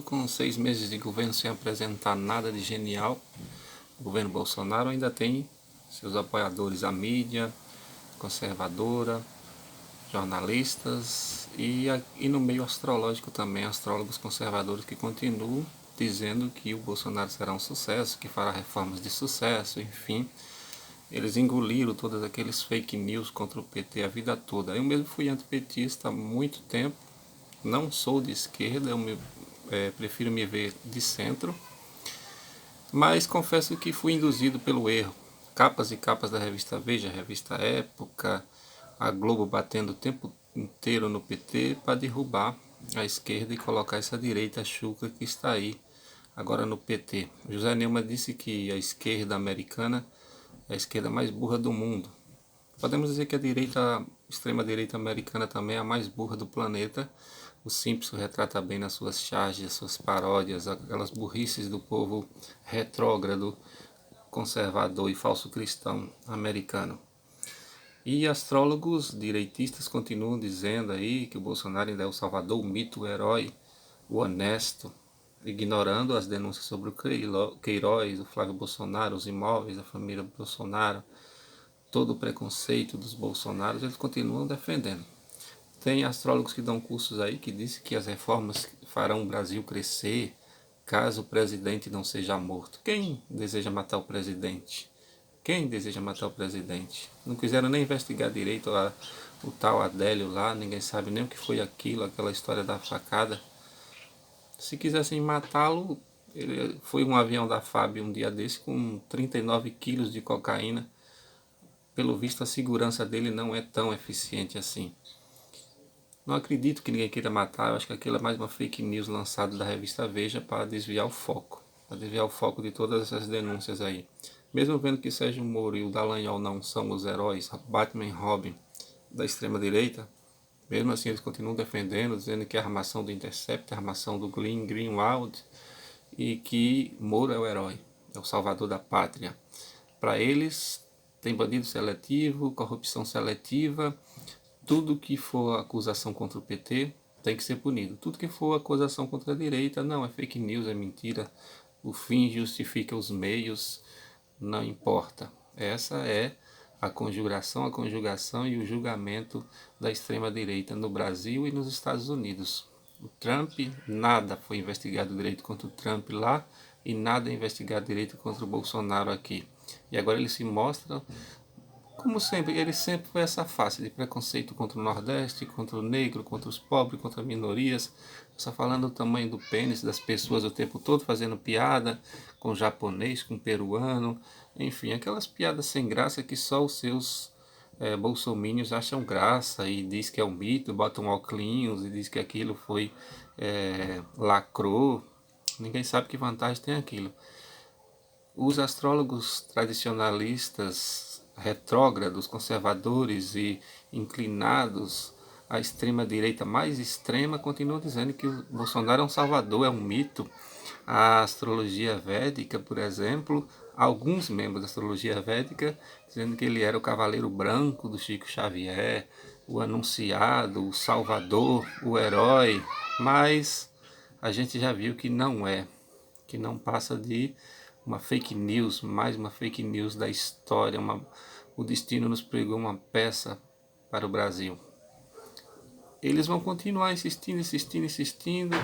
Com 6 meses de governo sem apresentar nada de genial, o governo Bolsonaro ainda tem seus apoiadores, a mídia conservadora, jornalistas e no meio astrológico também, astrólogos conservadores que continuam dizendo que o Bolsonaro será um sucesso, que fará reformas de sucesso, enfim. Eles engoliram todos aqueles fake news contra o PT a vida toda. Eu mesmo fui antipetista há muito tempo, não sou de esquerda, prefiro me ver de centro, mas confesso que fui induzido pelo erro. Capas e capas da revista Veja, revista Época, a Globo batendo o tempo inteiro no PT para derrubar a esquerda e colocar essa direita chucra que está aí agora no PT. José Neumann disse que a esquerda americana é a esquerda mais burra do mundo. Podemos dizer que a extrema-direita americana também é a mais burra do planeta. O Simpson retrata bem nas suas charges, suas paródias, aquelas burrices do povo retrógrado, conservador e falso cristão americano. E astrólogos direitistas continuam dizendo aí que o Bolsonaro ainda é o salvador, o mito, o herói, o honesto, ignorando as denúncias sobre o Queiroz, o Flávio Bolsonaro, os imóveis, a família Bolsonaro, todo o preconceito dos bolsonaros, eles continuam defendendo. Tem astrólogos que dão cursos aí que dizem que as reformas farão o Brasil crescer caso o presidente não seja morto. Quem deseja matar o presidente? Quem deseja matar o presidente? Não quiseram nem investigar direito o tal Adélio lá, ninguém sabe nem o que foi aquilo, aquela história da facada. Se quisessem matá-lo, ele foi um avião da FAB um dia desse com 39 quilos de cocaína. Pelo visto, a segurança dele não é tão eficiente assim. Não acredito que ninguém queira matar, eu acho que aquilo é mais uma fake news lançada da revista Veja para desviar o foco. Para desviar o foco de todas essas denúncias aí. Mesmo vendo que Sérgio Moro e o Dallagnol não são os heróis, Batman e Robin da extrema-direita, mesmo assim eles continuam defendendo, dizendo que é a armação do Intercept, a armação do Greenwald e que Moro é o herói, é o salvador da pátria. Para eles, tem bandido seletivo, corrupção seletiva, tudo que for acusação contra o PT tem que ser punido. Tudo que for acusação contra a direita, não, é fake news, é mentira. O fim justifica os meios, não importa. Essa é a conjugação e o julgamento da extrema-direita no Brasil e nos Estados Unidos. O Trump, nada foi investigado direito contra o Trump lá e nada é investigado direito contra o Bolsonaro aqui. E agora ele se mostra, como sempre, ele sempre foi essa face de preconceito contra o Nordeste, contra o negro, contra os pobres, contra minorias. Só falando do tamanho do pênis das pessoas o tempo todo, fazendo piada com japonês, com peruano, enfim, aquelas piadas sem graça que só os seus bolsomínios acham graça e diz que é um mito, botam óculos e diz que aquilo foi lacrou. Ninguém sabe que vantagem tem aquilo. Os astrólogos tradicionalistas, retrógrados, conservadores e inclinados à extrema-direita mais extrema continuam dizendo que o Bolsonaro é um salvador, é um mito. A astrologia védica, por exemplo, alguns membros da astrologia védica dizendo que ele era o cavaleiro branco do Chico Xavier, o anunciado, o salvador, o herói, mas a gente já viu que não é, que não passa de uma fake news, mais uma fake news da história. O destino nos pregou uma peça para o Brasil. Eles vão continuar insistindo, insistindo, insistindo.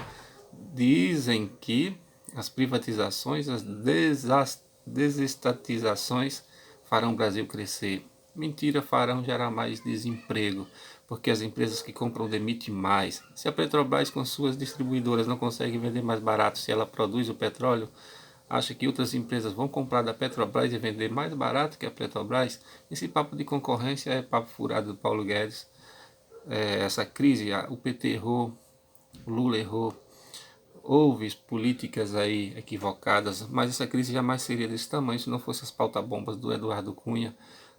Dizem que as privatizações, as desestatizações farão o Brasil crescer. Mentira, farão gerar mais desemprego, porque as empresas que compram demitem mais. Se a Petrobras com suas distribuidoras não consegue vender mais barato se ela produz o petróleo, acha que outras empresas vão comprar da Petrobras e vender mais barato que a Petrobras? Esse papo de concorrência é papo furado do Paulo Guedes. Essa crise, o PT errou, o Lula errou, houve políticas aí equivocadas, mas essa crise jamais seria desse tamanho se não fosse as pauta-bombas do Eduardo Cunha,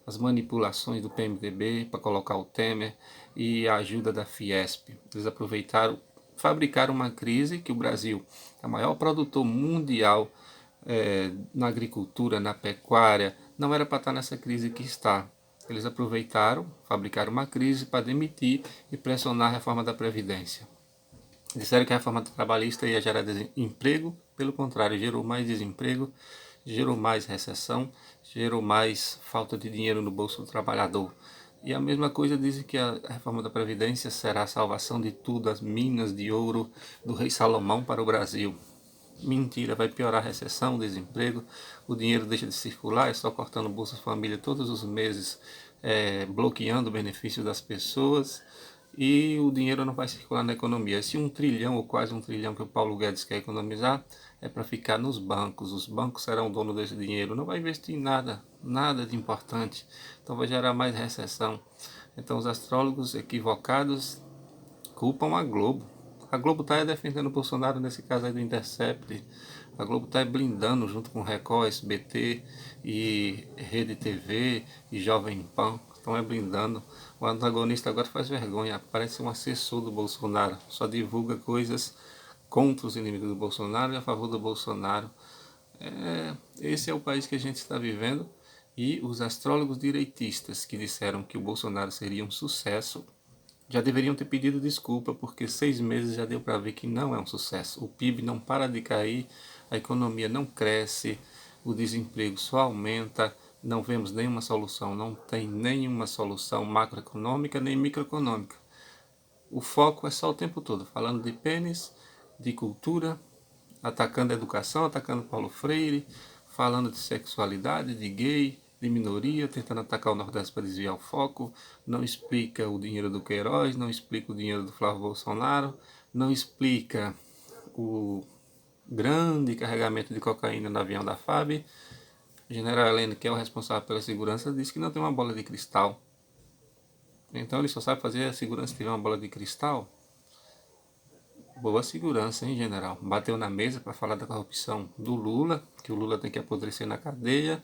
as manipulações do PMDB para colocar o Temer e a ajuda da Fiesp. Eles aproveitaram, fabricaram uma crise que o Brasil é o maior produtor mundial na agricultura, na pecuária, não era para estar nessa crise que está. Eles aproveitaram, fabricaram uma crise para demitir e pressionar a reforma da Previdência. Disseram que a reforma trabalhista ia gerar emprego, pelo contrário, gerou mais desemprego, gerou mais recessão, gerou mais falta de dinheiro no bolso do trabalhador. E a mesma coisa dizem que a reforma da Previdência será a salvação de tudo, as minas de ouro do rei Salomão para o Brasil. Mentira, vai piorar a recessão, o desemprego, o dinheiro deixa de circular, é só cortando Bolsa Família todos os meses, bloqueando o benefício das pessoas e o dinheiro não vai circular na economia. Esse 1 trilhão ou quase 1 trilhão que o Paulo Guedes quer economizar é para ficar nos bancos. Os bancos serão dono desse dinheiro, não vai investir em nada, nada de importante. Então vai gerar mais recessão. Então os astrólogos equivocados culpam a Globo. A Globo está defendendo o Bolsonaro nesse caso aí do Intercept. A Globo está blindando junto com Record, SBT e Rede TV e Jovem Pan. Estão blindando. O antagonista agora faz vergonha. Parece um assessor do Bolsonaro. Só divulga coisas contra os inimigos do Bolsonaro e a favor do Bolsonaro. Esse é o país que a gente está vivendo. E os astrólogos direitistas que disseram que o Bolsonaro seria um sucesso já deveriam ter pedido desculpa, porque 6 meses já deu para ver que não é um sucesso. O PIB não para de cair, a economia não cresce, o desemprego só aumenta, não vemos nenhuma solução, não tem nenhuma solução macroeconômica nem microeconômica. O foco é só o tempo todo, falando de pênis, de cultura, atacando a educação, atacando Paulo Freire, falando de sexualidade, de gay, de minoria, tentando atacar o Nordeste para desviar o foco, não explica o dinheiro do Queiroz, não explica o dinheiro do Flávio Bolsonaro, não explica o grande carregamento de cocaína no avião da FAB. O general Heleno, que é o responsável pela segurança, disse que não tem uma bola de cristal. Então ele só sabe fazer a segurança se tiver uma bola de cristal. Boa segurança, hein, general? Bateu na mesa para falar da corrupção do Lula, que o Lula tem que apodrecer na cadeia,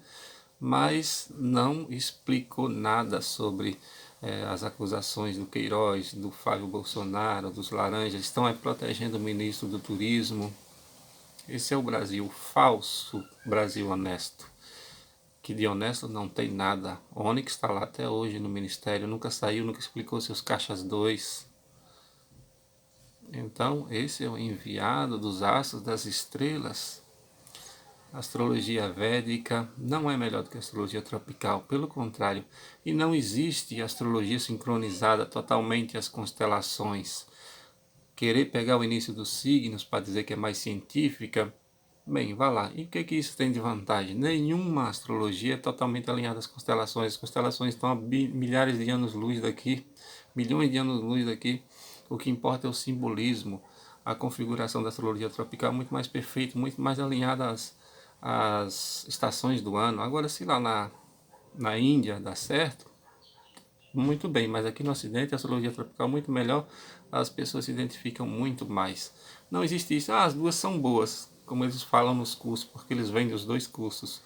mas não explicou nada sobre as acusações do Queiroz, do Flávio Bolsonaro, dos laranjas. Estão protegendo o ministro do Turismo. Esse é o Brasil falso, Brasil honesto. Que de honesto não tem nada. O Onyx está lá até hoje no ministério, nunca saiu, nunca explicou seus caixas 2. Então, esse é o enviado dos astros, das estrelas. A astrologia védica não é melhor do que a astrologia tropical, pelo contrário. E não existe astrologia sincronizada totalmente às constelações. Querer pegar o início dos signos para dizer que é mais científica, bem, vá lá. E o que isso tem de vantagem? Nenhuma astrologia é totalmente alinhada às constelações. As constelações estão a milhares de anos-luz daqui, milhões de anos-luz daqui. O que importa é o simbolismo. A configuração da astrologia tropical é muito mais perfeita, muito mais alinhada às estações do ano. Agora, se lá na Índia dá certo, muito bem, mas aqui no Ocidente a astrologia tropical é muito melhor, as pessoas se identificam muito mais. Não existe isso, as duas são boas, como eles falam nos cursos, porque eles vendem os dois cursos.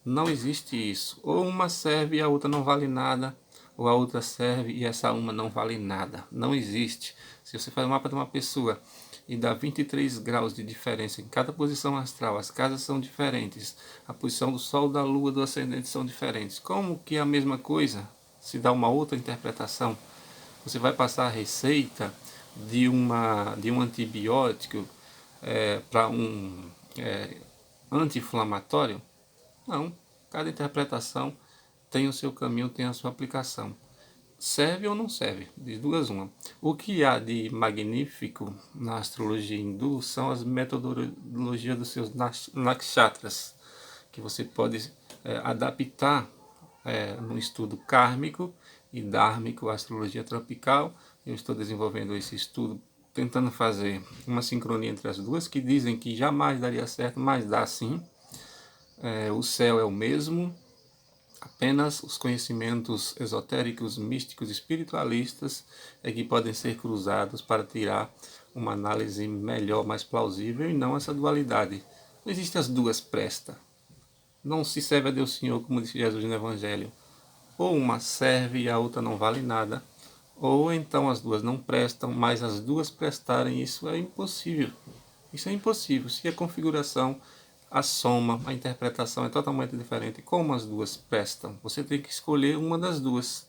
Não existe isso. Ou uma serve e a outra não vale nada, ou a outra serve e essa uma não vale nada. Não existe. Se você faz um mapa de uma pessoa e dá 23 graus de diferença em cada posição astral, as casas são diferentes, a posição do Sol, da Lua, do Ascendente são diferentes. Como que a mesma coisa se dá uma outra interpretação? Você vai passar a receita de um antibiótico para um anti-inflamatório? Não, cada interpretação tem o seu caminho, tem a sua aplicação. Serve ou não serve? De duas uma. O que há de magnífico na astrologia hindu são as metodologias dos seus nakshatras, que você pode adaptar no estudo kármico e dármico, a astrologia tropical. Eu estou desenvolvendo esse estudo, tentando fazer uma sincronia entre as duas, que dizem que jamais daria certo, mas dá sim. O céu é o mesmo, apenas os conhecimentos esotéricos, místicos, espiritualistas é que podem ser cruzados para tirar uma análise melhor, mais plausível, e não essa dualidade. Não existe as duas presta. Não se serve a Deus Senhor, como disse Jesus no Evangelho. Ou uma serve e a outra não vale nada, ou então as duas não prestam, mas as duas prestarem, isso é impossível. Isso é impossível. Se a configuração, a soma, a interpretação é totalmente diferente, como as duas prestam? Você tem que escolher uma das duas.